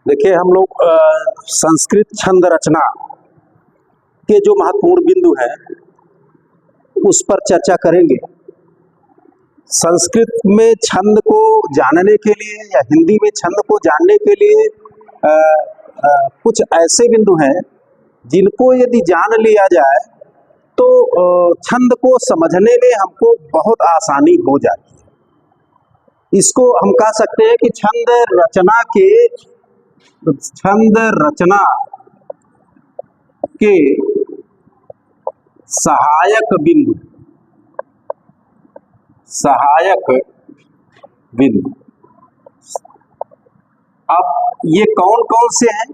देखिए हम लोग संस्कृत छंद रचना के जो महत्वपूर्ण बिंदु हैं उस पर चर्चा करेंगे। संस्कृत में छंद को जानने के लिए या हिंदी में छंद को जानने के लिए कुछ ऐसे बिंदु हैं जिनको यदि जान लिया जाए तो छंद को समझने में हमको बहुत आसानी हो जाती है। इसको हम कह सकते हैं कि छंद रचना के सहायक बिंदु। अब ये कौन कौन से हैं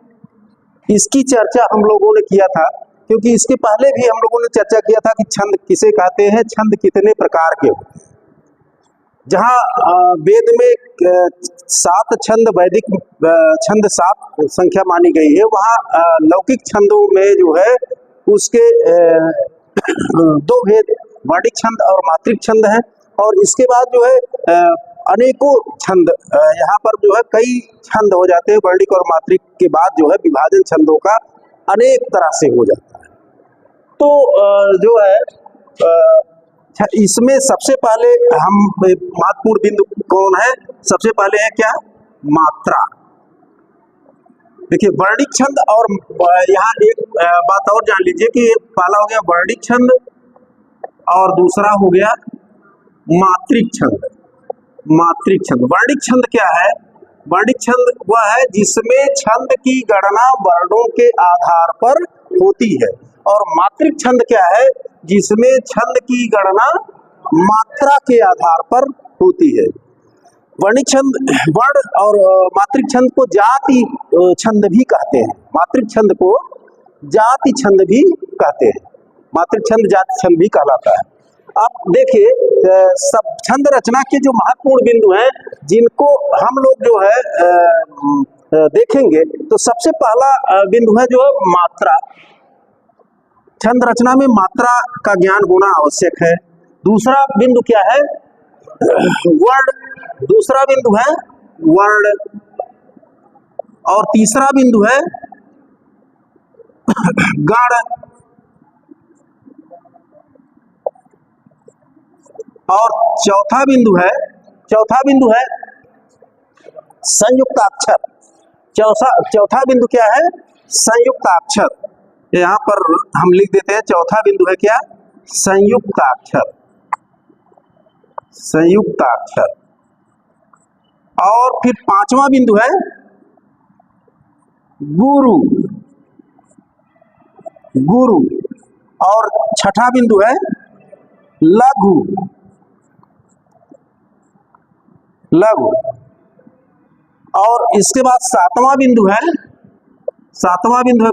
इसकी चर्चा हम लोगों ने किया था, क्योंकि इसके पहले भी हम लोगों ने चर्चा किया था कि छंद किसे कहते हैं, छंद कितने प्रकार के होते हैं। जहाँ वेद में 7 छंद, वैदिक छंद 7 संख्या मानी गई है, वहाँ लौकिक छंदों में जो है उसके 2 भेद, वर्णिक छंद और मात्रिक छंद है। और इसके बाद जो है अनेकों छंद, यहाँ पर जो है कई छंद हो जाते हैं। वर्णिक और मात्रिक के बाद जो है विभाजन छंदों का अनेक तरह से हो जाता है। तो जो है इसमें सबसे पहले हम महत्वपूर्ण बिंदु कौन है, सबसे पहले है क्या, मात्रा। देखिए वर्णिक छंद, और यहाँ एक बात और जान लीजिए कि पहला हो गया वर्णिक छंद और दूसरा हो गया मात्रिक छंद। वर्णिक छंद क्या है? वर्णिक छंद वह है जिसमें छंद की गणना वर्णों के आधार पर होती है, और मात्रिक छंद क्या है? जिसमें छंद की गणना मात्रा के आधार पर होती है। वर्णिक छंद, वर्ण और मात्रिक छंद को जाति छंद भी कहते हैं। मात्रिक छंद को जाति छंद भी कहते हैं। मात्रिक छंद जाति छंद भी कहलाता है। अब देखिए सब छंद रचना के जो महत्वपूर्ण बिंदु हैं जिनको हम लोग जो है देखेंगे, तो सबसे पहला बिंदु है जो मात्रा। छंद रचना में मात्रा का ज्ञान होना आवश्यक है। दूसरा बिंदु क्या है? वर्ण। दूसरा बिंदु है वर्ण, और तीसरा बिंदु है गण, और चौथा बिंदु है संयुक्ताक्षर। चौथा बिंदु क्या है? संयुक्ताक्षर। यहाँ पर हम लिख देते हैं, चौथा बिंदु है क्या? संयुक्ताक्षर। और फिर 5वां बिंदु है गुरु, और 6ठा बिंदु है लघु। और इसके बाद 7वां बिंदु है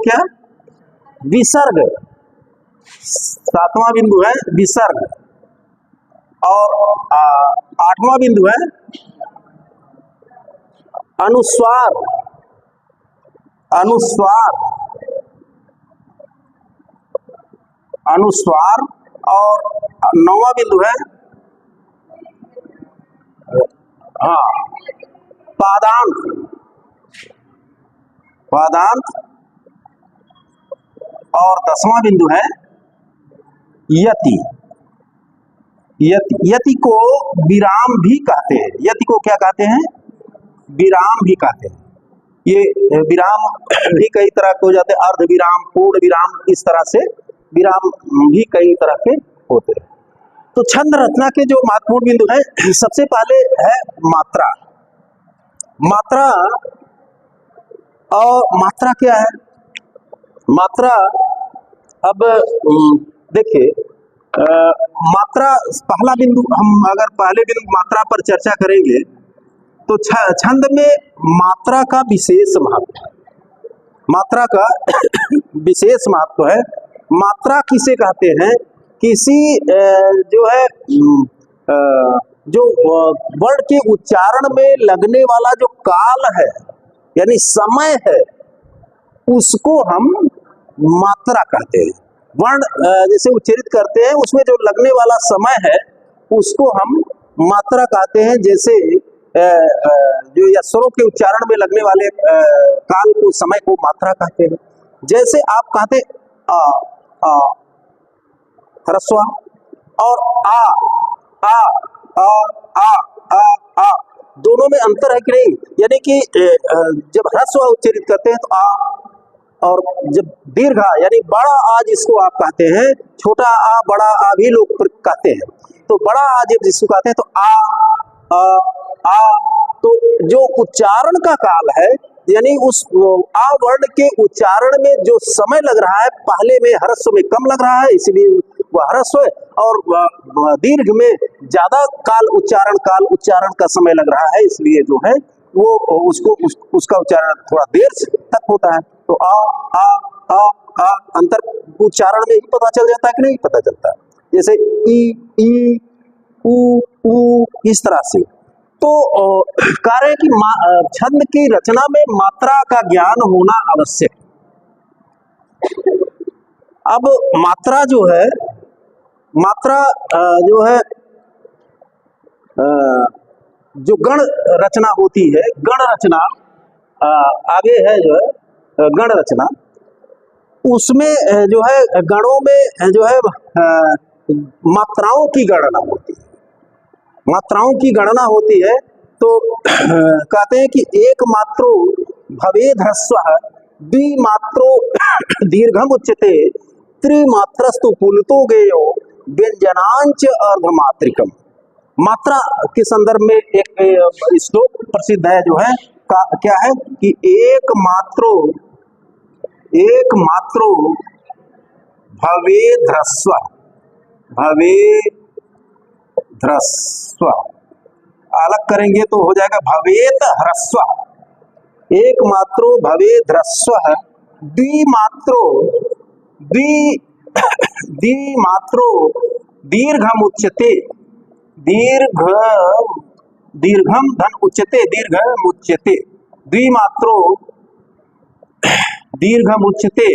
क्या? विसर्ग। 7वां बिंदु है विसर्ग। और 8वां बिंदु है अनुस्वार। और 9वां बिंदु है पादांत। और 10वां बिंदु है यति। यति को विराम भी कहते हैं। यति को क्या कहते हैं? विराम भी कहते हैं। ये विराम भी कई तरह के हो जाते हैं, अर्ध विराम, पूर्ण विराम, इस तरह से विराम भी कई तरह के होते हैं। तो छंद रचना के जो महत्वपूर्ण बिंदु है, सबसे पहले है मात्रा। और मात्रा क्या है? मात्रा, अब देखिए मात्रा, पहला बिंदु, हम अगर पहले बिंदु मात्रा पर चर्चा करेंगे तो छंद में मात्रा का विशेष महत्व है। मात्रा का विशेष महत्व है। मात्रा किसे कहते हैं? किसी जो है जो वर्ण के उच्चारण में लगने वाला जो काल है, यानी समय है, उसको हम मात्रा कहते हैं। वर्ण जैसे उच्चारित करते हैं उसमें जो लगने वाला समय है उसको हम मात्रा कहते हैं। जैसे जो या स्वरों के उच्चारण में लगने वाले काल को, समय को मात्रा कहते हैं। जैसे आप कहते आ आ ह्रस्व और आ आ आ आ आ आ, दोनों में अंतर है कि नहीं? यानी कि जब ह्रस्व उच्चारित करते हैं तो आ, और जब दीर्घ यानी बड़ा आ जिसको आप कहते हैं, छोटा आ बड़ा आ भी लोग कहते हैं, तो बड़ा आ जब जिसको कहते हैं तो आ, तो जो उच्चारण का काल है, यानी उस आ वर्ण के उच्चारण में जो समय लग रहा है, पहले में ह्रस्व में कम लग रहा है इसलिए वह ह्रस्व है, और दीर्घ में ज्यादा काल उच्चारण का समय लग रहा है, इसलिए जो है वो उसका उच्चारण थोड़ा देर तक होता है। तो आ अंतर उच्चारण में ही पता चल जाता है कि नहीं पता चलता है? जैसे ई ऊ इस तरह से। तो कार्य है कि छंद की रचना में मात्रा का ज्ञान होना आवश्यक। अब मात्रा जो है, जो गण रचना होती है, गण रचना आगे है जो है गण रचना, उसमें जो है गणों में जो है मात्राओं की गणना होती है, मात्राओं की गणना होती है। तो कहते हैं कि एक मात्रो भवेद ह्रस्वः द्विमात्रो दीर्घम उच्यते त्रिमात्रस्तु पुलतो गेयो व्यंजनांच अर्धमात्रिकम। मात्रा के संदर्भ में एक श्लोक प्रसिद्ध है जो है क्या है कि एक मात्रो भवेद ह्रस्व, अलग करेंगे तो हो जाएगा भवेत ह्रस्व। एक मात्रो भवेद ह्रस्व द्विमात्रो दीर्घम उच्यते दीर्घम धन उच्यते दीर्घम उच्यते द्विमात्रो दीर्घम उच्यते।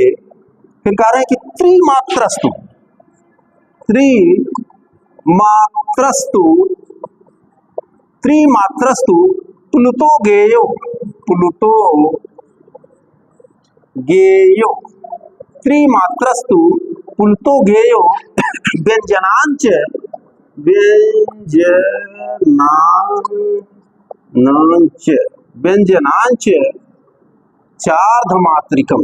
फिर कह रहे हैं कि त्रिमात्रस्तु प्लुतो गेयो त्रिमात्रस्तु पुलतो गेयो व्यंजनांच चार्धमात्रिकम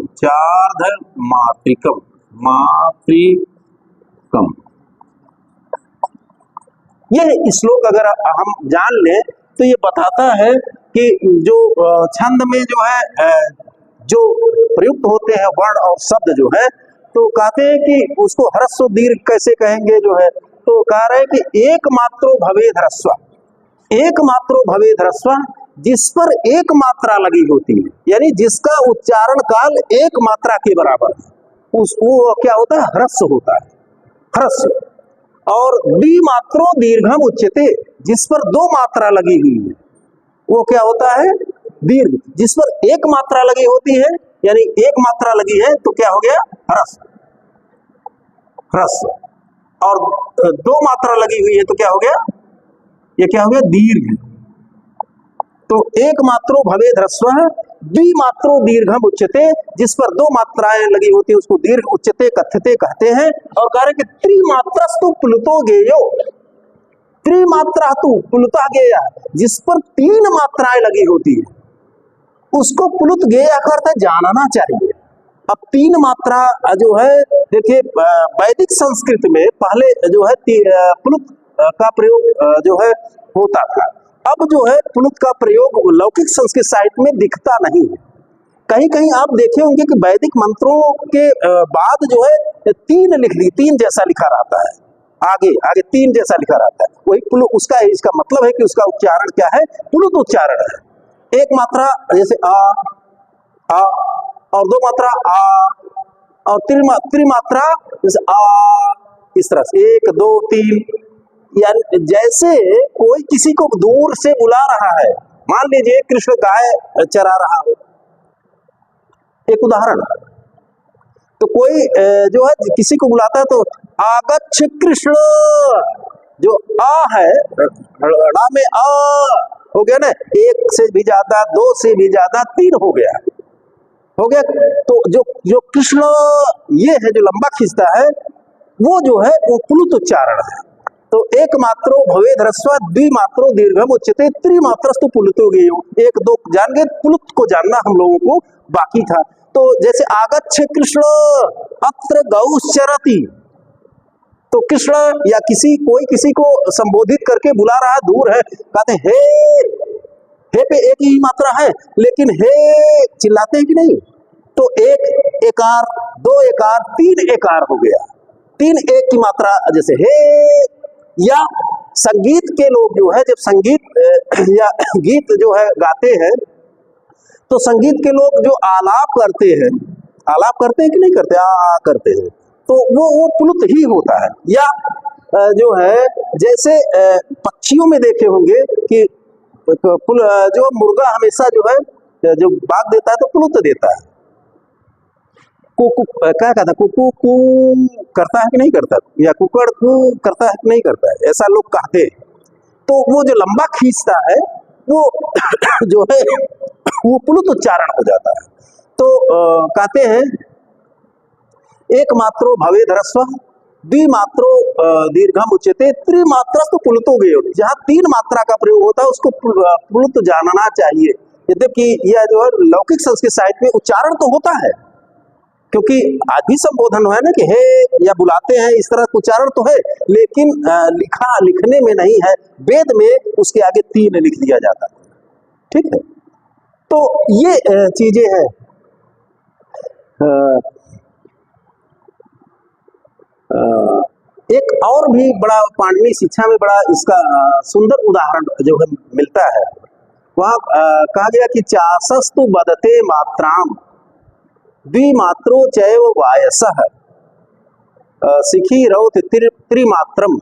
यह श्लोक अगर हम जान लें तो ये बताता है कि जो छंद में जो है जो प्रयुक्त होते हैं वर्ण और शब्द जो है, तो कहते हैं कि उसको ह्रस्व दीर्घ कैसे कहेंगे जो है, तो कह रहे हैं कि एक मात्रो भवेद ह्रस्व जिस पर एक मात्रा लगी होती है, यानी जिसका उच्चारण काल एक मात्रा के बराबर है, वो क्या होता है? ह्रस्व होता है, ह्रस्व। और द्विमात्रो दीर्घम उच्यते जिस पर दो मात्रा लगी हुई है, वो क्या होता है? दीर्घ। जिस पर एक मात्रा लगी होती है, यानी एक मात्रा लगी है तो क्या हो गया? ह्रस्व। और दो मात्रा लगी हुई है तो क्या हो गया? ये क्या हो गया? दीर्घ। तो एक मात्रो भवेद ह्रस्व द्विमात्रो दीर्घम उच्यते, जिस पर दो मात्राएं लगी होती है उसको दीर्घ उच्यते कथ्यते कहते हैं। और कह रहे कि त्रिमात्रस्तु प्लुतो गेयो, त्रिमात्रातु प्लुता गेया, जिस पर तीन मात्राएं लगी होती है उसको प्लुत गेया का अर्थ है जानना चाहिए। अब तीन मात्रा जो है, देखिए वैदिक संस्कृत में पहले जो है प्लुत का प्रयोग जो है होता था। अब जो है प्लुत का प्रयोग लौकिक संस्कृत साहित्य में दिखता नहीं है। कहीं कहीं आप देखे होंगे कि वैदिक मंत्रों के बाद जो है तीन जैसा लिखा रहता है, आगे तीन जैसा लिखा रहता है, वही प्लुत। उसका इसका मतलब है कि उसका उच्चारण क्या है? प्लुत उच्चारण है। एक मात्रा जैसे आ और दो मात्रा आ, और त्रिमात्रा जैसे आ, इस तरह से 1 2 3, यानी जैसे कोई किसी को दूर से बुला रहा है। मान लीजिए कृष्ण गाय चरा रहा हो, एक उदाहरण। तो कोई जो है किसी को बुलाता है तो आगच्छ कृष्ण, जो आ है ड़ा में आ, हो गया ना, एक से भी ज्यादा, दो से भी ज्यादा, तीन हो गया, हो गया। तो जो जो कृष्ण ये है जो लंबा खींचता है वो जो है वो प्लुत उच्चारण है। तो एक मात्रो भवेद ह्रस्व द्विमात्रो दीर्घम उच्यते त्रिमात्रस्तु प्लुतो गेयो। एक दो जान गए, प्लुत को जानना हम लोगों को बाकी था। तो जैसे आगच्छ कृष्ण अत्र गौश्चरति, तो कृष्ण या कोई किसी को संबोधित करके बुला रहा है, दूर है, कहते हे, हे पे एक ही मात्रा है, लेकिन हे चिल्लाते हैं कि नहीं? तो एक एकार, दो एकार, तीन एकार हो गया, तीन एक की मात्रा, जैसे हे। या संगीत के लोग जो है, जब संगीत या गीत जो है गाते हैं, तो संगीत के लोग जो आलाप करते हैं, आलाप करते हैं कि नहीं करते, आ करते हैं, तो वो प्लुत ही होता है। या जो है जैसे पक्षियों में देखे होंगे कि जो मुर्गा हमेशा जो है जो बाग देता है तो प्लुत देता है, क्या कहता है, कुकू कू करता है कि नहीं करता, या कुकड़ कू करता है कि नहीं करता है, ऐसा लोग कहते हैं। तो वो जो लंबा खींचता है वो जो है वो प्लुत उच्चारण हो जाता है। तो कहते हैं एक मात्रो भवेद ह्रस्व द्विमात्रो दीर्घम उच्यते त्रिमात्रस्तु प्लुतो गेयो। जहाँ तीन मात्रा का प्रयोग होता है उसको प्लुत जानना चाहिए। यद्यपि यह जो है लौकिक संस्कृत साहित्य में उच्चारण तो होता है, क्योंकि आदि संबोधन है ना कि हे या बुलाते हैं, इस तरह उच्चारण तो है, लेकिन लिखने में नहीं है। वेद में उसके आगे तीन लिख दिया जाता है, ठीक है। तो ये चीजें हैं। एक और भी बड़ा पाणिनि शिक्षा में बड़ा इसका सुंदर उदाहरण जो है मिलता है। वहां कहा गया कि चासस्तु बदते मात्राम द्विमात्रो चैव वायसः सिखी रौत त्रिमात्रम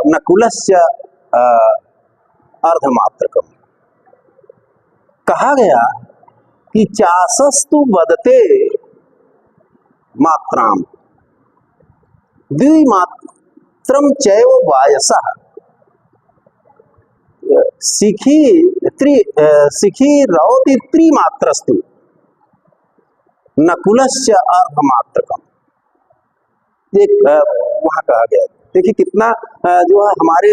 नकुलस्य अर्धमात्रकम। कहा गया कि चासस्तु बदते मात्राम द्विमात्रम चैव वायसः सिखी रौति त्रिमात्रस्तु नकुलस्य अर्धमात्रकम। एक वहां कहा गया। देखिए कितना जो है हमारे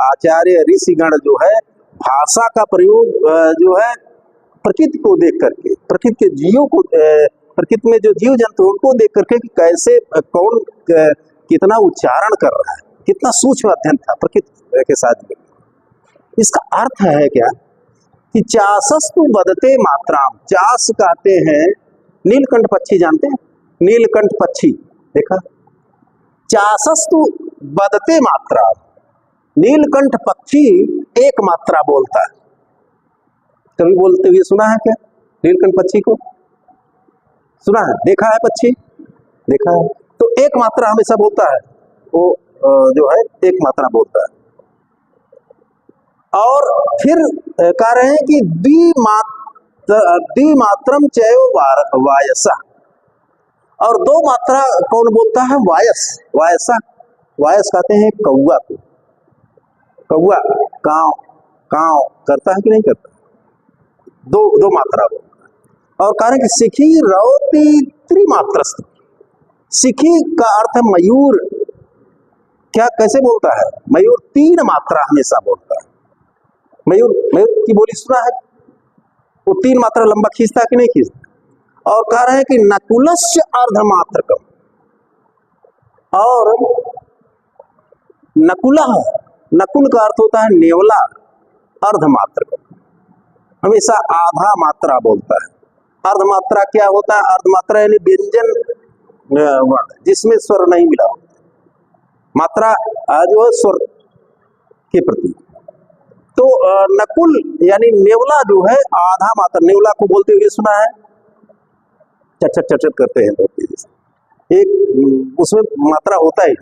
आचार्य ऋषिगण जो है भाषा का प्रयोग जो है प्रकृति को देख करके, प्रकृति के जीवों को, प्रकृति में जो जीव जंतु उनको देख करके कि कैसे कौन कितना उच्चारण कर रहा है, कितना सूक्ष्म अध्ययन था प्रकृति के साथ में। इसका अर्थ है क्या कि चासस्तु बदते मात्राम। चास कहते हैं नीलकंठ पक्षी, जानते हैं नीलकंठ पक्षी, देखा। चासस्तु बदते मात्रा, नीलकंठ पक्षी एक मात्रा बोलता है। कभी बोलते हुए सुना है क्या नीलकंठ पक्षी को? सुना है, देखा है पक्षी, देखा है। तो एक मात्रा हमेशा बोलता है, वो जो है एक मात्रा बोलता है। और फिर कह रहे हैं कि द्विमात्रम चैव वायसः, और दो मात्रा कौन बोलता है? वायस, वायसा। वायस कहते हैं कौआ को। कौआ काव काव करता है कि नहीं करता? दो मात्रा बोलता है। और कह रहे हैं कि सिखी रौति त्रिमात्रस्थ। सिखी का अर्थ है मयूर। क्या कैसे बोलता है? मयूर तीन मात्रा हमेशा बोलता है। मयूर की बोली सुना है, वो तीन मात्रा लंबा खींचता है कि नहीं खींचता? और कह रहे हैं कि नकुलस्य अर्धमात्रकम, और नकुलः, नकुल का अर्थ होता है नेवला, अर्धमात्रकम हमेशा आधा मात्रा बोलता है। अर्धमात्रा क्या होता है? अर्धमात्रा यानी व्यंजन वर्ण जिसमें स्वर नहीं मिला, मात्रा जो है स्वर के प्रति। तो नकुल यानी नेवला जो है आधा मात्रा, नेवला को बोलते हुए सुना है, चट चट चट करते हैं लोग, एक उसमें मात्रा होता ही।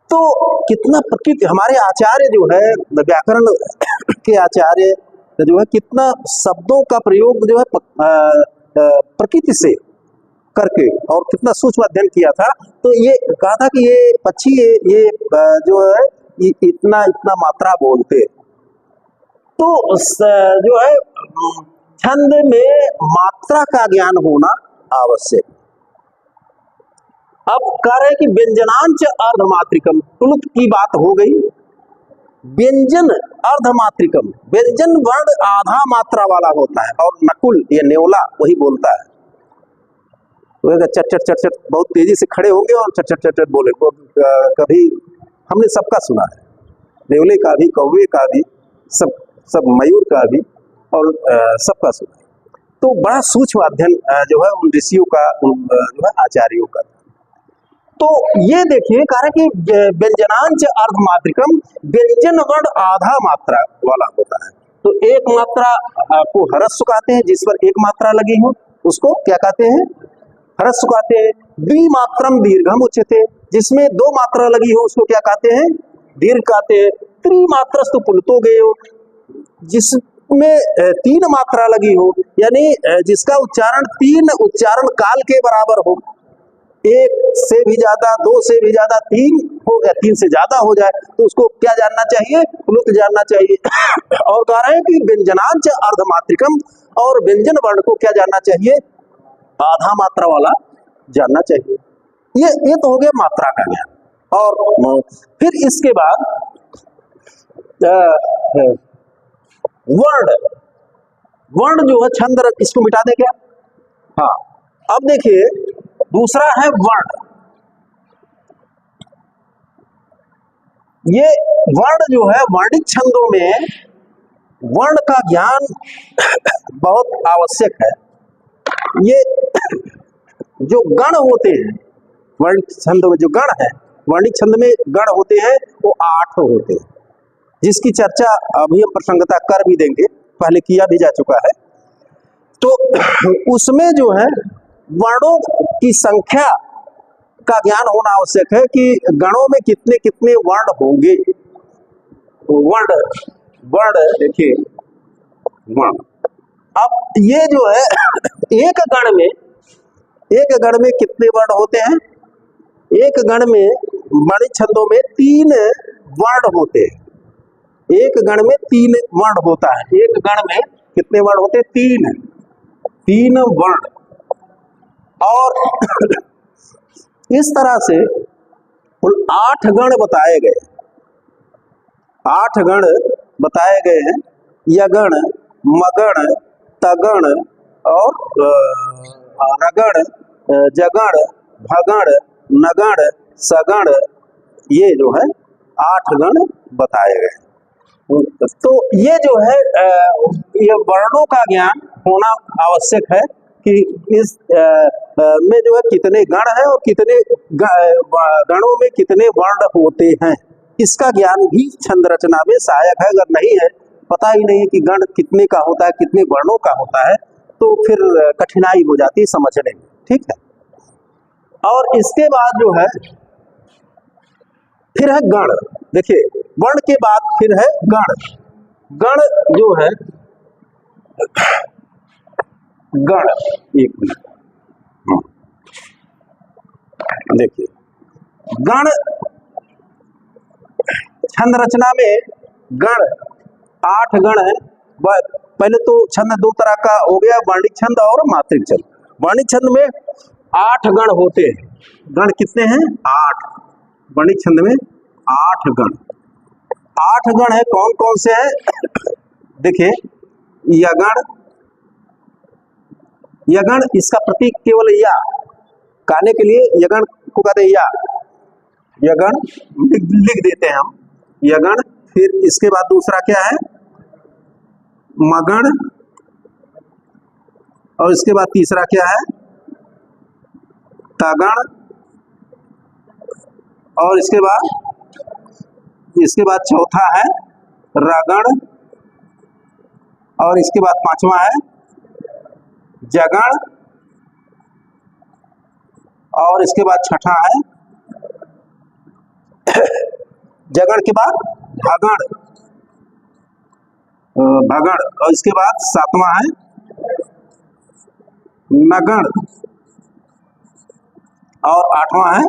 तो कितना प्रकृति, हमारे आचार्य जो है व्याकरण के आचार्य जो है कितना शब्दों का प्रयोग जो है प्रकृति से करके और कितना सूक्ष्म अध्ययन किया था। तो ये कहा था कि ये पक्षी ये जो है इतना इतना मात्रा बोलते। तो जो है छंद में मात्रा का ज्ञान होना आवश्यक। अब कह रहे हैं कि व्यंजनांच अर्धमात्रिकम, प्लुत की बात हो गई। व्यंजन अर्धमात्रिकम, व्यंजन वर्ण आधा मात्रा वाला होता है, और नकुल ये नेवला वही बोलता है। चट चट चट चट बहुत तेजी से खड़े होंगे और चट चट चट चट बोले। कभी हमने सबका सुना है, नेवले का भी, कौवे का भी, सब मयूर का भी, और सबका सुना है। तो बड़ा सूक्ष्म अध्ययन जो है उन ऋषियों का, जो है आचार्यों का। तो ये देखिए कह रहे कि व्यंजनांच अर्धमात्रिकम, व्यंजन वर्ण आधा मात्रा वाला होता है। तो एक मात्रा को ह्रस्व कहते हैं, जिस पर एक मात्रा लगी हो उसको क्या कहते हैं? ह्रस्व कहते हैं। द्विमात्रम दीर्घम उच्यते, जिसमें दो मात्रा लगी हो उसको क्या कहते हैं? दीर्घ कहते हैं। त्रिमात्रस्तु पुलतो गेयो, जिसमें तीन मात्रा लगी हो, यानी जिसका उच्चारण तीन उच्चारण काल के बराबर हो, एक से भी ज्यादा, दो से भी ज्यादा, तीन हो गया, तीन से ज्यादा हो जाए तो उसको क्या जानना चाहिए? प्लुत जानना चाहिए। और कह रहे हैं कि व्यंजनांच अर्धमात्रिकम, और व्यंजन वर्ण को क्या जानना चाहिए? आधा मात्रा वाला जानना चाहिए। ये तो हो गया मात्रा का ज्ञान। और फिर इसके बाद वर्ण, वर्ण जो है छंद, इसको मिटा दे क्या? हाँ, अब देखिए दूसरा है वर्ण। ये वर्ण जो है, वर्णिक छंदों में वर्ण का ज्ञान बहुत आवश्यक है। ये जो गण होते हैं, वर्णिक छंद में जो गण है, वर्णिक छंद में गण होते हैं वो 8 होते हैं, जिसकी चर्चा अभी हम प्रसंगता कर भी देंगे, पहले किया भी जा चुका है। तो उसमें जो है वर्णों की संख्या का ज्ञान होना आवश्यक है कि गणों में कितने कितने वर्ण होंगे। वर्ण, वर्ण देखिए वर्ण, अब ये जो है एक गण में कितने वर्ण होते हैं? एक गण में वर्णिक छंदों में 3 वर्ण होते हैं। एक गण में 3 वर्ण होता है। एक गण में कितने वर्ण होते हैं? 3 वर्ण। और इस तरह से कुल 8 गण बताए गए। 8 गण बताए गए हैं। यगण, मगण, तगण और रगण, जगण, भगण, नगण, सगण, ये जो है 8 गण बताए गए। तो ये जो है ये वर्णों का ज्ञान होना आवश्यक है कि इस में जो है कितने गण हैं और कितने गणों में कितने वर्ण होते हैं, इसका ज्ञान भी छंद रचना में सहायक है। अगर नहीं है, पता ही नहीं कि गण कितने का होता है, कितने वर्णों का होता है, तो फिर कठिनाई हो जाती है समझने में। ठीक है। और इसके बाद जो है फिर है गण। देखिए वर्ण के बाद फिर है गण। गण जो है गण, एक मिनट देखिए, गण छंद रचना में गण 8 गण है। पहले तो छंद 2 तरह का हो गया, वर्णिक छंद और मात्रिक छंद। वर्णिक छंद में 8 गण होते हैं। गण कितने हैं? 8। वर्णिक छंद में 8 गण। 8 गण है, कौन कौन से हैं? देखिए यगण, यगण इसका प्रतीक केवल या, कहने के लिए यगण को कहते हैं या, यगण लिख देते हैं हम यगण। फिर इसके बाद दूसरा क्या है? मगण। और इसके बाद तीसरा क्या है? तगण। और इसके बाद चौथा है रगण। और इसके बाद 5वां है जगण। और इसके बाद 6ठा है जगण के बाद भगण, भगण। और इसके बाद 7वां है नगण। और 8वां है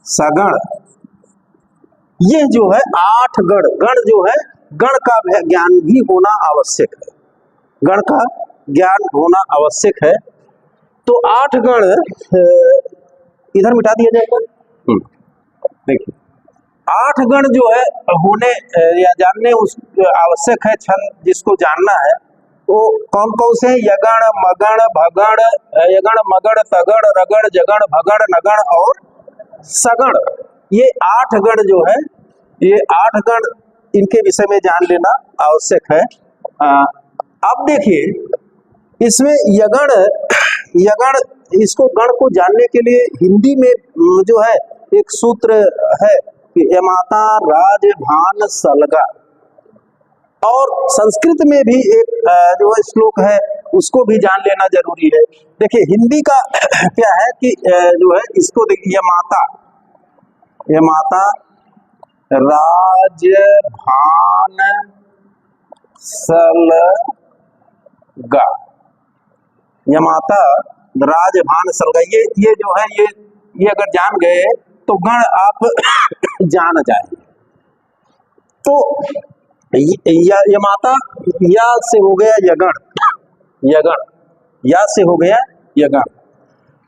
सगण। ये जो है 8 गण, गण जो है गण का ज्ञान भी होना आवश्यक है, गण का ज्ञान होना आवश्यक है। तो 8 गण इधर मिटा दिया जाएगा। देखिए 8 गण जो है होने या जानने उस आवश्यक है, छंद जिसको जानना है वो कौन कौन से हैं? यगण, मगण, भगण, यगण, मगण, तगण, रगण, जगण, भगण, नगण और सगण। ये 8 गण जो है, ये 8 गण, इनके विषय में जान लेना आवश्यक है। अब देखिए इसमें यगण, यगण, इसको गण को जानने के लिए हिंदी में जो है एक सूत्र है कि यमाता राज भान सलगा, और संस्कृत में भी एक जो है श्लोक है उसको भी जान लेना जरूरी है। देखिए हिंदी का क्या है कि जो है इसको देखिए यमाता, यमाता राज भान सलगा, यमाता राज भान सलगा, ये जो है ये अगर जान गए तो गण आप जान जाएंगे। तो यमाता या से हो गया यगण, यगण या से हो गया यगण,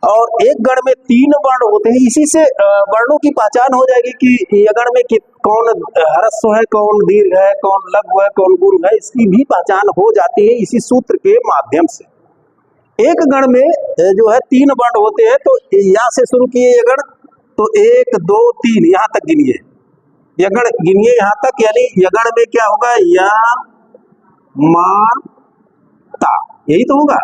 और एक गण में 3 वर्ण होते हैं। इसी से वर्णों की पहचान हो जाएगी कि यगण में कौन ह्रस्व है, कौन दीर्घ है, कौन लघु है, कौन गुरु है, इसकी भी पहचान हो जाती है इसी सूत्र के माध्यम से। एक गण में जो है 3 वर्ण होते हैं, तो या से शुरू किए यगण, तो 1 2 3 यहाँ तक गिनिए, यगण गिनिए यहाँ तक, यानी यगण में क्या होगा? या मा ता, यही तो होगा।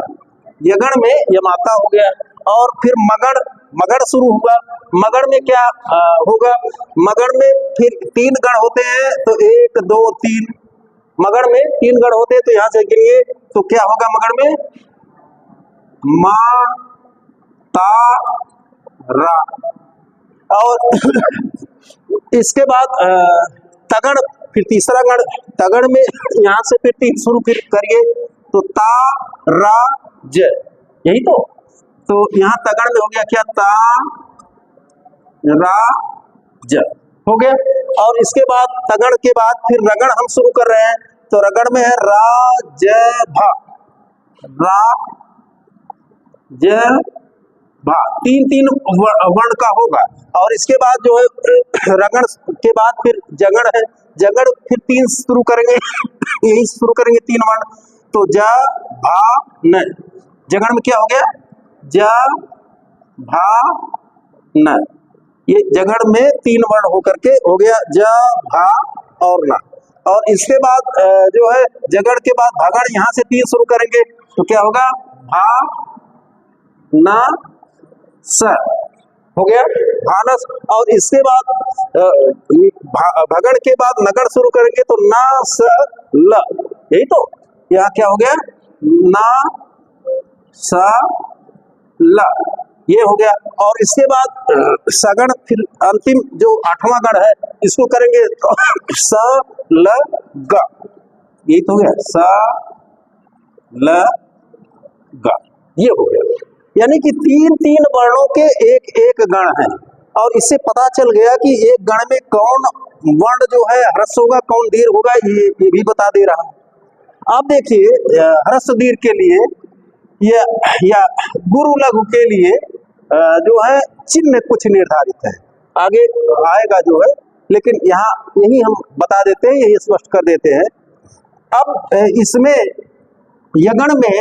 यगण में यमाता हो गया, और फिर मगण, मगण शुरू हुआ, मगण में क्या होगा? मगण में फिर 3 गण होते हैं, तो 1 2 3, मगण में 3 गण होते हैं, तो यहां से गिनिए तो क्या होगा? मगण में मा ता रा, और इसके बाद तगण, फिर तीसरा गण, तगण में यहां से फिर 3 शुरू फिर करिए, तो ता रा ज, यही तो यहां तगण में हो गया क्या? ता रा ज हो गया। और इसके बाद तगण के बाद फिर रगण हम शुरू कर रहे हैं, तो रगण में है रा ज भा, रा ज भा, 3 वर्ण का होगा। और इसके बाद जो है रगण के बाद फिर जगण है, जगण फिर 3 शुरू करेंगे यही शुरू करेंगे 3 वर्ण, तो ज भा न, जगण में क्या हो गया? ज भा न, ये जगण में 3 वर्ण होकर के हो गया ज भा और न। और इसके बाद जो है जगण के बाद भगण, यहां से 3 शुरू करेंगे, तो क्या होगा? भा न स हो गया भानस। और इसके बाद भगण के बाद नगण शुरू करेंगे, तो न स ल, यही तो यहाँ क्या हो गया? न स ल, ये हो गया। और इसके बाद सगण, फिर अंतिम जो 8वां गण है इसको करेंगे, तो स ल ग, यही तो हो गया, स ल ग, ये हो गया। यानी कि 3 वर्णों के एक गण है, और इससे पता चल गया कि एक गण में कौन वर्ण जो है ह्रस्व होगा, कौन दीर्घ होगा, ये भी बता दे रहा है। अब देखिए ह्रस्व दीर्घ के लिए या गुरु लघु के लिए जो है चिन्ह कुछ निर्धारित है, आगे आएगा जो है, लेकिन यहाँ यही हम बता देते हैं, यही स्पष्ट कर देते हैं। अब इसमें यगण में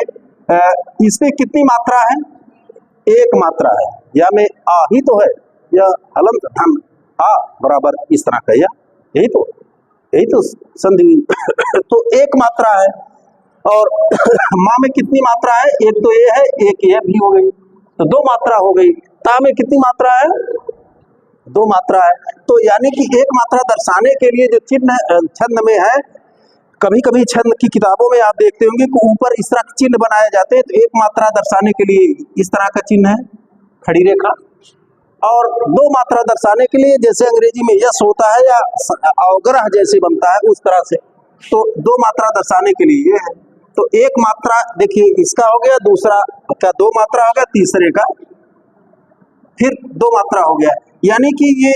इसमें कितनी मात्रा है? 1 मात्रा है, या में आ ही तो है, या हलंत धन आ बराबर इस तरह का, या यही तो संधि तो 1 मात्रा है। और माँ में कितनी मात्रा है? एक तो ये है, एक ये भी हो गई, तो 2 मात्रा हो गई। ता में कितनी मात्रा है? 2 मात्रा है। तो यानी कि 1 मात्रा दर्शाने के लिए जो चिन्ह छंद में है, कभी कभी छंद की किताबों में आप देखते होंगे कि ऊपर इस तरह के चिन्ह बनाए जाते हैं, तो 1 मात्रा दर्शाने के लिए इस तरह का चिन्ह है, खड़ी रेखा। और 2 मात्रा दर्शाने के लिए जैसे अंग्रेजी में यस होता है, या अवग्रह जैसे बनता है उस तरह से, तो 2 मात्रा दर्शाने के लिए ये है। तो 1 मात्रा देखिए इसका हो गया, दूसरा क्या 2 मात्रा हो गया, तीसरे का फिर 2 मात्रा हो गया। यानी कि ये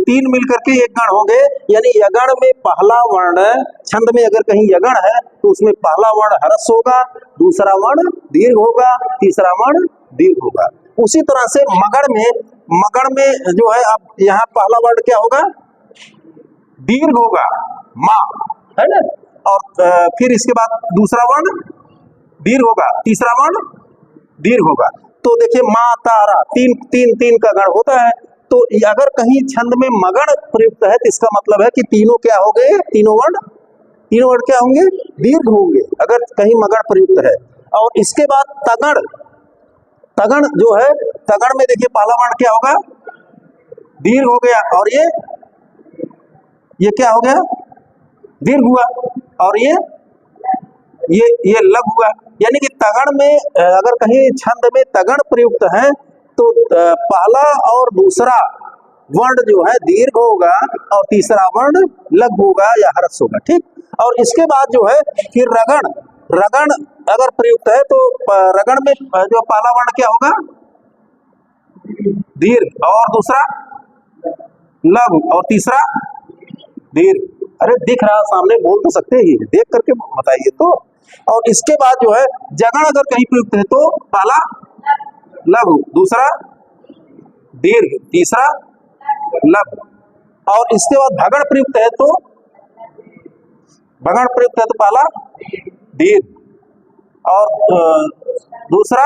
तीन मिलकर के एक गण हो गए। यानी यगण में पहला वर्ण, छंद में अगर कहीं यगण है तो उसमें पहला वर्ण ह्रस्व होगा, दूसरा वर्ण दीर्घ होगा, तीसरा वर्ण दीर्घ होगा। उसी तरह से मगण में जो है, अब यहाँ पहला वर्ण क्या होगा, दीर्घ होगा, माँ, है ना। और फिर इसके बाद दूसरा वर्ण दीर्घ होगा, तीसरा वर्ण दीर्घ होगा। तो देखिए मा तारा, तीन तीन तीन का गण होता है। तो अगर कहीं छंद में मगण प्रयुक्त है तो इसका मतलब है कि तीनों क्या हो गए, तीनों वर्ण क्या होंगे, दीर्घ होंगे, अगर कहीं मगण प्रयुक्त है। और इसके बाद तगण जो है, तगण में देखिए पहला वर्ण क्या होगा, दीर्घ हो गया, और ये क्या हो गया, दीर्घ हुआ, और ये लघु हुआ। यानी कि तगण में अगर कहीं छंद में तगण प्रयुक्त है तो पहला और दूसरा वर्ण जो है दीर्घ होगा और तीसरा वर्ण लघु होगा या ह्रस्व होगा, ठीक। और इसके बाद जो है फिर रगण अगर प्रयुक्त है तो रगण में जो पहला वर्ण क्या होगा, दीर्घ, और दूसरा लघु, और तीसरा दीर्घ। अरे दिख रहा सामने, बोल तो सकते ही, देख करके बताइए तो। और इसके बाद जो है जगण अगर कहीं प्रयुक्त है तो पहला लघु, दूसरा दीर्घ, तीसरा लघु। और इसके बाद भगण प्रयुक्त है तो पहला दीर्घ, और दूसरा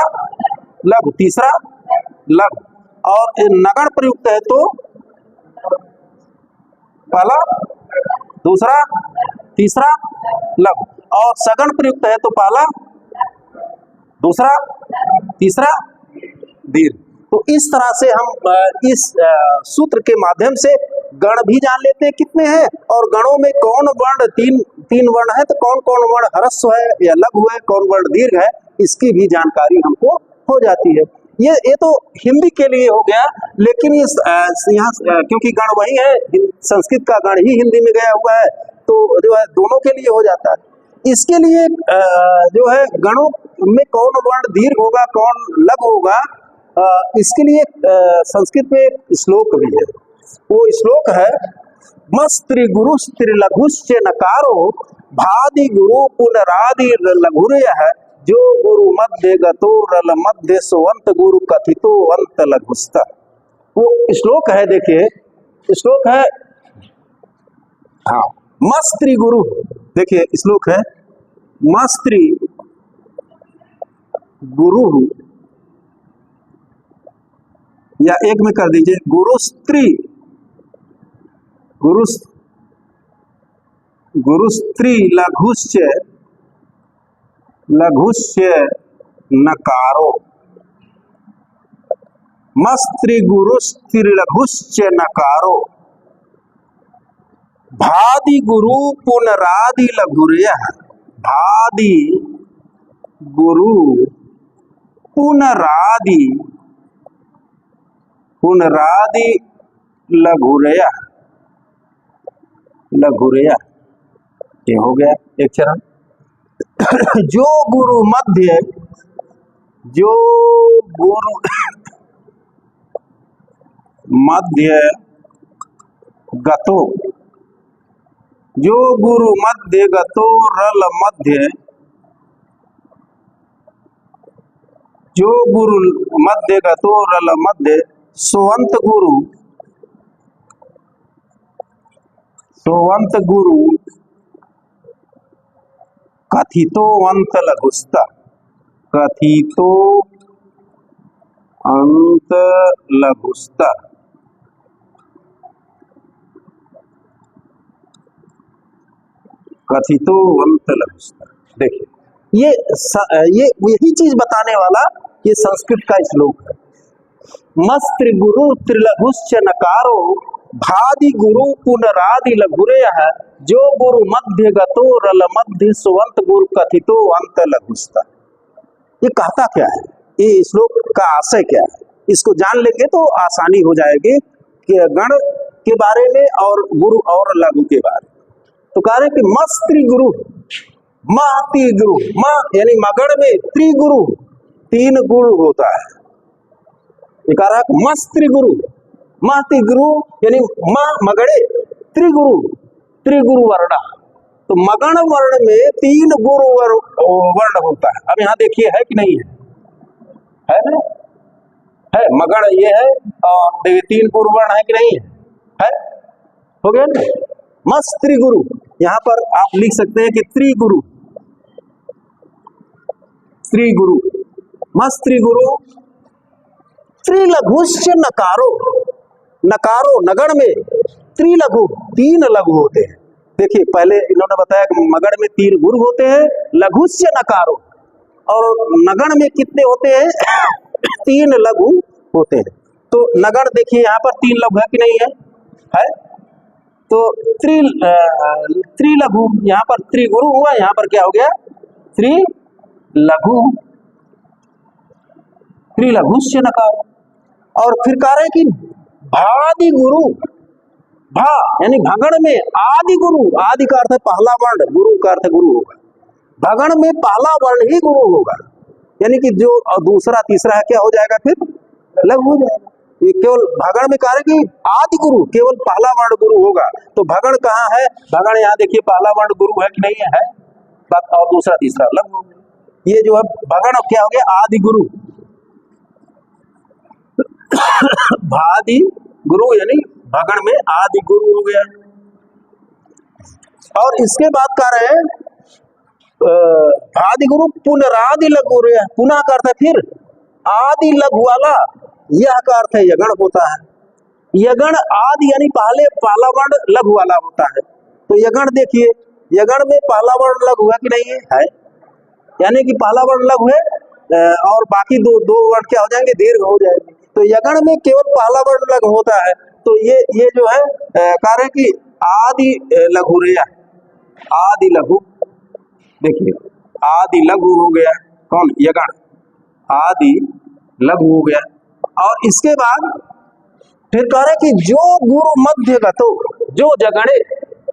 लघु, तीसरा लघु। और नगण प्रयुक्त है तो पहला, दूसरा, तीसरा लघु। और सगण प्रयुक्त है तो पहला, दूसरा, तीसरा दीर्घ। तो इस तरह से हम इस सूत्र के माध्यम से गण भी जान लेते हैं कितने हैं, और गणों में कौन वर्ण, तीन वर्ण है तो कौन कौन वर्ण ह्रस्व है या लघु है, कौन वर्ण दीर्घ है, इसकी भी जानकारी हमको हो जाती है। ये तो हिंदी के लिए हो गया। लेकिन यहाँ क्योंकि गण वही है, संस्कृत का गण ही हिंदी में गया हुआ है, तो जो है दोनों के लिए हो जाता है। इसके लिए जो है गणों में कौन वर्ण दीर्घ होगा, कौन लघु होगा, इसके लिए संस्कृत में एक श्लोक भी है। वो श्लोक है, मस्त्रि गुरु स्त्रि लघुश्च नकारो भादि गुरु पुनरादि लघुर्यः जो गुरु मध्य गतो रल मध्य सोअंत गुरु कथितो अंत लघुस्ता। वो श्लोक है, देखिए श्लोक है, हाँ, मस्त्रि गुरु, देखिए श्लोक है, मस्त्रि गुरु, या एक में कर दीजिए गुरुस्त्री लघुश्च नकारो, मस्त्रि गुरुस्त्री लघुश्च नकारो भादि गुरु पुनरादि लघुर्यः, भादि गुरु पुनरादि लघुर्यः, ये हो गया एक चरण। जो गुरु मध्य गतो, जो गुरु मध्य गतो रल मध्य, जो गुरु मध्य गतो रल मध्य सोअंत गुरु कथितो अंत लघुस्ता, कथितो अंत लघुस्ता। कथितो अंत लघुस्ता। देखिए ये यही चीज बताने वाला ये संस्कृत का श्लोक है। मस्त्रि गुरु त्रिलघुश्च नकारो भादि गुरु पुनरादि लघुर्यः जो गुरु मध्य गतो रल मध्य सुवंत गुरु कथितो अंत लघुस्ता। ये कहता क्या है, ये श्लोक का आशय क्या है, इसको जान लेंगे तो आसानी हो जाएगी कि गण के बारे में और गुरु और लघु के बारे में। तो कह रहे कि मस्त्रि गुरु, महति गुरु, म यानी मगण में त्रिगुरु, तीन गुरु होता है। ये कह रहा है मस्त्रि गुरु, महतिगुरु यानी मगड़े त्रिगुरु, त्रिगुरु वर्णा। तो मगण वर्ण में 3 गुरु वर्ण होता है। अब यहाँ देखिए है कि नहीं है ना? है, मगण ये है और 3 गुरु वर्ण है कि नहीं है? हो गया ना? मस्त त्रिगुरु, यहाँ पर आप लिख सकते हैं कि त्रिगुरु, त्रिगुरु, मस्त त्रिगुरु। त्रिलघुश्च नकारो, नकारो नगण में त्रिलघु 3 लघु होते हैं। देखिए पहले इन्होंने बताया कि मगण में 3 गुरु होते हैं, लघुश्च नकारो, और नगण में कितने होते हैं? 3 लघु होते हैं। तो नगण देखिए यहाँ पर 3 लघु है कि नहीं है? तो त्रिलघु, यहाँ पर त्रिगुरु हुआ, यहाँ पर क्या हो गया? त्रिलघु, त्रिलघुश्च नकारो। और फिर कह रहे हैं कि भादि गुरु, भा यानी भगण में आदि गुरु, आदि का अर्थ है पहला वर्ण, गुरु का अर्थ गुरु होगा। भगण में पहला वर्ण ही गुरु होगा, यानी कि जो दूसरा तीसरा है क्या हो जाएगा? फिर लघु हो जाएगा। ये केवल भगण में कह रहे कि आदि गुरु केवल पहला वर्ण गुरु होगा। तो भगण कहाँ है? भगण यहाँ देखिए पहला वर्ण गुरु है कि नहीं है? और दूसरा तीसरा लघु। ये जो है भगण क्या हो गया? आदि गुरु। भादि गुरु यानी भगण में आदि गुरु हो गया। और इसके बाद कह रहे हैं भादि गुरु पुनरादि लघु, पुनः का अर्थ है फिर, आदि लघु वाला, यह का अर्थ है यगण होता है। यगण आदि यानी पहला वर्ण लघु वाला होता है। तो यगण देखिए, यगण में पहला वर्ण लघु है कि नहीं है? यानी कि पहला वर्ण लघु है और बाकी दो वर्ण क्या हो जाएंगे? दीर्घ हो जाएंगे। तो यगण में केवल पहला वर्ण लघु होता है। तो ये जो है कार्य की आदि लघु रेया, आदि लघु, देखिए आदि लघु हो गया। कौन? यगण, आदि लघु हो गया। और इसके बाद फिर कह रहे कि जो गुरु मध्यगतो, जो जगणे,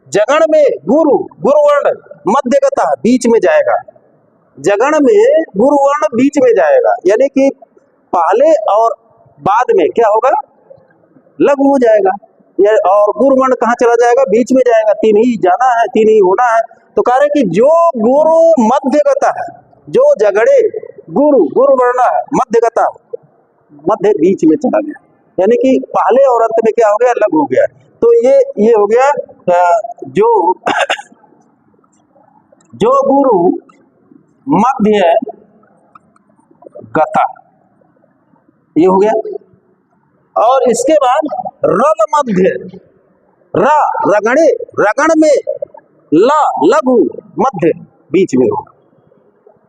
जगण में गुरु, गुरुवर्ण मध्यगता बीच में जाएगा। जगण में गुरुवर्ण बीच में जाएगा, यानी कि पहले और बाद में क्या होगा? लघु हो जाएगा। और गुरुवर्ण कहाँ चला जाएगा? बीच में जाएगा। 3 ही जाना है, 3 ही होना है। तो कह रहे कि जो गुरु मध्यगता है, जो जगड़े गुरु, गुरुवर्ण है मध्यगता, मध्य बीच में चला गया, यानी कि पहले और अंत में क्या हो गया? लघु हो गया। तो ये हो गया जो गुरु मध्य गता, ये हो गया। और इसके बाद रल मध्य, रा रगणे, रगण में ला लघु, मध्य बीच में होगा।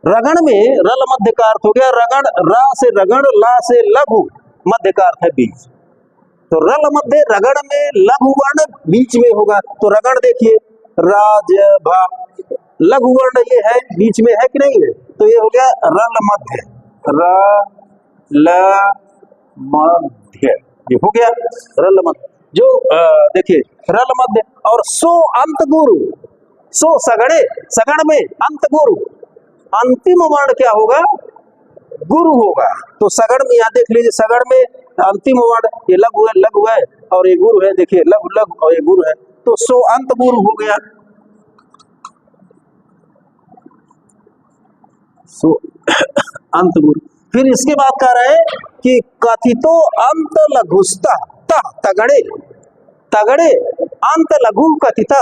रगण में रल मध्य का अर्थ हो गया रगण, रा से रगण, ला से लघु, मध्य का अर्थ है बीच। तो रल मध्य, रगण में लघु वर्ण बीच में होगा। तो रगण देखिए राज भा, लघु वर्ण ये है बीच में है कि नहीं है? तो ये हो गया रल मध्य, र ल मध्य, ये हो गया रल मध्य। जो देखिए रल मध्य। और सो अंत गुरु, सो सगड़े, सगड़ में अंत गुरु, अंतिम वर्ण क्या होगा? गुरु होगा। तो सगड़ में यहाँ देख लीजिए, सगड़ में अंतिम वर्ण ये लघु है, लघु है, और ये गुरु है, देखिए लघु लघु और ये गुरु है। तो सो अंत गुरु हो गया। सो अंत गुरु। फिर इसके बाद कह रहे हैं कि कथितो अंत लघुस्ता, तगड़े, तगड़े अंत लघु कथिता,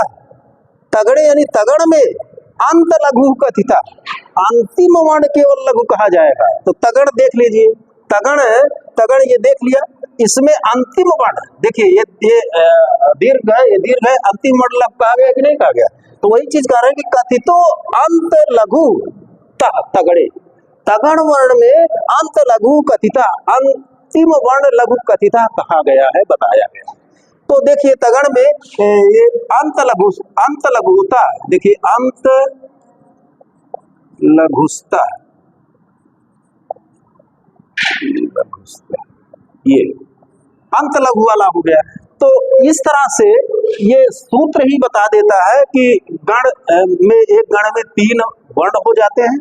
तगड़े यानी तगड़ में अंत लघु कथिता, अंतिम वर्ण केवल लघु कहा जाएगा। तो तगड़ देख लीजिए, तगड़, तगड़ ये देख लिया, इसमें अंतिम वर्ण देखिए ये दीर्घ है, ये दीर्घ है, अंतिम वर्ण लघु कहा गया कि नहीं कहा गया? तो वही चीज कह रहे हैं कि कथितो अंत लघु तगड़े, तगड़ वर्ण में अंत लघु कथिता, अंतिम वर्ण लघु कथिता कहा गया है, बताया गया। तो देखिए तगड़ में ये अंत लघुता, देखिए अंत लघुस्ता, ये अंत लघु वाला हो गया। तो इस तरह से ये सूत्र ही बता देता है कि गण में, एक गण में 3 वर्ण हो जाते हैं,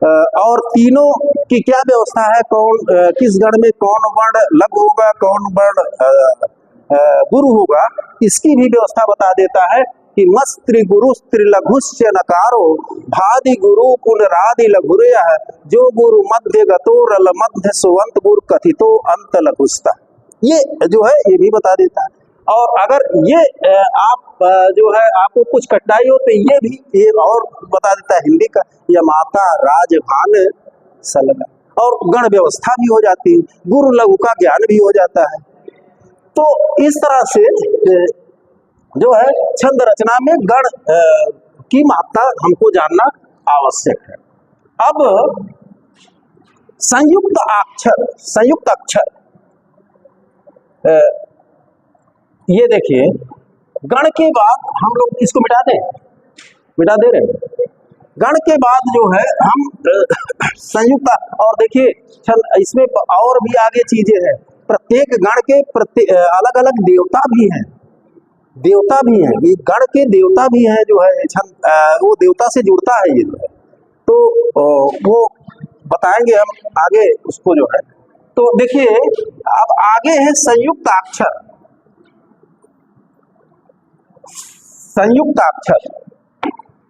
और तीनों की क्या व्यवस्था है, कौन किस गण में कौन वर्ण लघु होगा, कौन वर्ण गुरु होगा, इसकी भी व्यवस्था बता देता है कि मस्त्रि गुरु त्रिलघुश्च नकारो भादि गुरु पुनरादि लघुरे जो गुरु मध्य गतो रल मध्य सुवंत गुरु कथितो अंत लघुस्ता। ये जो है ये भी बता देता है। और अगर ये आप जो है आपको कुछ कठिनाई हो तो ये भी ये और बता देता है हिंदी का, या माता राजभान सलगा, और गण व्यवस्था भी हो जाती है, गुरु लघु का ज्ञान भी हो जाता है। तो इस तरह से जो है छंद रचना में गण की महत्ता हमको जानना आवश्यक है। अब संयुक्त अक्षर ये देखिए, गण के बाद हम लोग इसको मिटा दे रहे हैं। गण के बाद जो है हम संयुक्त, और देखिए इसमें और भी आगे चीजें हैं। प्रत्येक गण के अलग अलग देवता भी हैं, ये गण के देवता भी हैं जो है वो देवता से जुड़ता है ये जो है, तो वो बताएंगे हम आगे उसको जो है। तो देखिए अब आगे है संयुक्त अक्षर।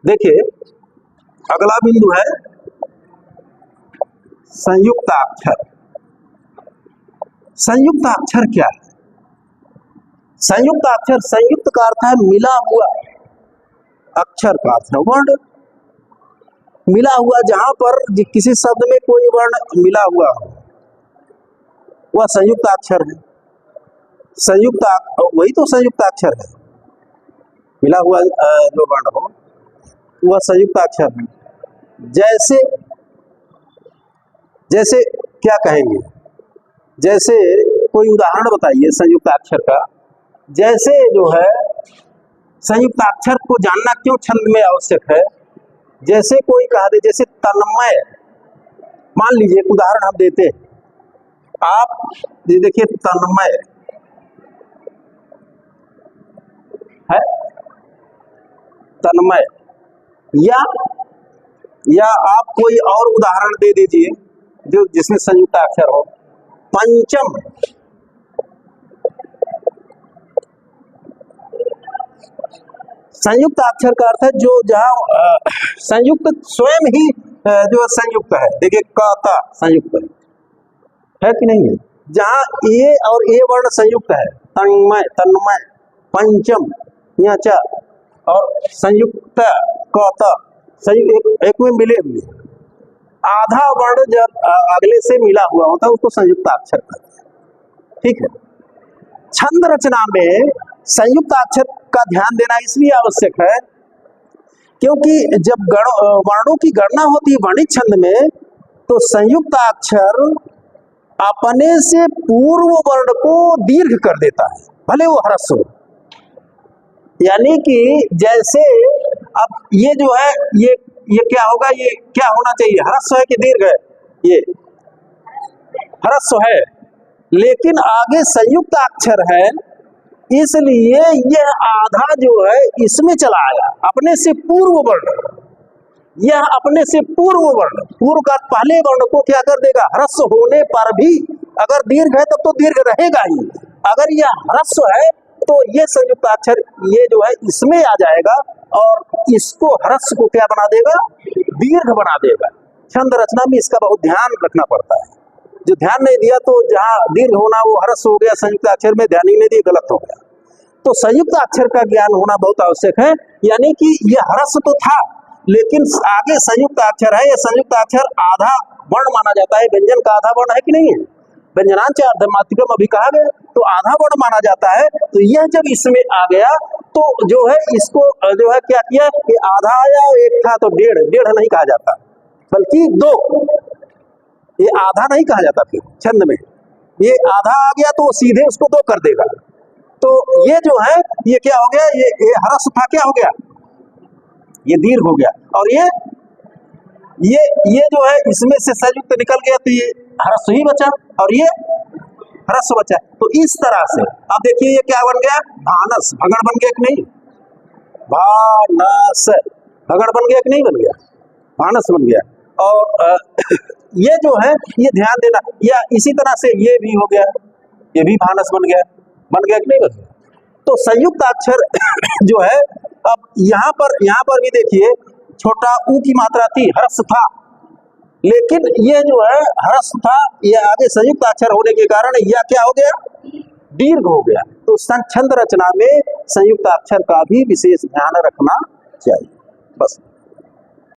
देखिए अगला बिंदु है संयुक्त अक्षर। संयुक्त अक्षर क्या है? संयुक्त अक्षर, संयुक्त का अर्थ है मिला हुआ, अक्षर का अर्थ है वर्ण, मिला हुआ, जहां पर किसी शब्द में कोई वर्ण मिला हुआ हो वह संयुक्त अक्षर है। वही तो संयुक्त अक्षर है, मिला हुआ जो वर्ण हो वह संयुक्त अक्षर है। जैसे क्या कहेंगे, जैसे कोई उदाहरण बताइए संयुक्त अक्षर का। जैसे जो है संयुक्त अक्षर को जानना क्यों छंद में आवश्यक है, जैसे कोई कहा दे, जैसे तन्मय, मान लीजिए एक उदाहरण हम देते हैं, आप ये देखिए तन्मय है, तन्मय, या आप कोई और उदाहरण दे दीजिए जो जिसमें संयुक्त अक्षर हो। पंचम, संयुक्त अक्षर का अर्थ है जो जहां संयुक्त स्वयं ही जो संयुक्त है। देखिए काता संयुक्त है कि नहीं है, जहां ए और ए वर्ण संयुक्त है, तन्मय, पंचम, च और संयुक्त काता संयुक्त एक में मिले हुए, आधा वर्ण जब अगले से मिला हुआ होता है उसको संयुक्त अक्षर कहते हैं। ठीक है, छंद रचना में संयुक्त अक्षर का ध्यान देना इसलिए आवश्यक है क्योंकि जब वर्णों की गणना होती है वर्णित छंद में, तो संयुक्त अक्षर अपने से पूर्व वर्ण को दीर्घ कर देता है, भले वो ह्रस्व हो। यानी कि जैसे अब ये जो है ये क्या होगा, ये क्या होना चाहिए, ह्रस्व है कि दीर्घ है, ये ह्रस्व है, लेकिन आगे संयुक्त अक्षर है इसलिए यह आधा जो है इसमें चला आया, अपने से पूर्व वर्ण, यह अपने से पूर्व वर्ण, पूर्व का पहले वर्ण को क्या कर देगा, ह्रस्व होने पर भी अगर दीर्घ है तब तो दीर्घ रहेगा ही, अगर यह ह्रस्व है तो ये संयुक्त अक्षर ये जो है इसमें आ जाएगा और इसको ह्रस्व को क्या बना देगा, दीर्घ बना देगा। छंद रचना में इसका बहुत ध्यान रखना पड़ता है, जो ध्यान नहीं दिया तो जहां दीर्घ होना वो ह्रस्व हो गया, संयुक्त अक्षर में ध्यान ही नहीं दिया, गलत हो गया। तो संयुक्त अक्षर का ज्ञान होना बहुत आवश्यक है, यानी कि यह ह्रस्व तो था लेकिन आगे संयुक्त अक्षर है, यह संयुक्त अक्षर आधा वर्ण माना जाता है, व्यंजन का आधा वर्ण है कि नहीं है, व्यंजनांच अर्धमात्रिकम अभी कहा गया, तो आधा वर्ण माना जाता है। तो यह जब इसमें आ गया तो जो है इसको जो है क्या किया कि आधा आया और एक था तो डेढ़ नहीं कहा जाता बल्कि दो, ये आधा नहीं कहा जाता, फिर छंद में ये आधा आ गया तो सीधे उसको दो कर देगा। तो ये जो है ये क्या हो गया, ये ह्रस्व था, क्या हो गया, ये दीर्घ हो गया, और ये जो है इसमें से संयुक्त निकल गया तो ये ह्रस्व ही बचा और ये ह्रस्व बचा। तो इस तरह से अब देखिए ये क्या बन गया, भानस, भगड़ बन गया कि नहीं, भानस, भगड़ बन गया कि नहीं बन गया, भानस बन गया। और ये जो है ये ध्यान देना, या इसी तरह से ये भी हो गया, ये भी भानस बन गया कि नहीं बन गया। तो संयुक्त अक्षर जो है, अब यहाँ पर भी देखिए छोटा ऊ की मात्रा थी, ह्रस्व था, लेकिन ये जो है ह्रस्व था, ये आगे संयुक्त अक्षर होने के कारण यह क्या हो गया, दीर्घ हो गया। तो छंद रचना में संयुक्त अक्षर का भी विशेष ध्यान रखना चाहिए। बस।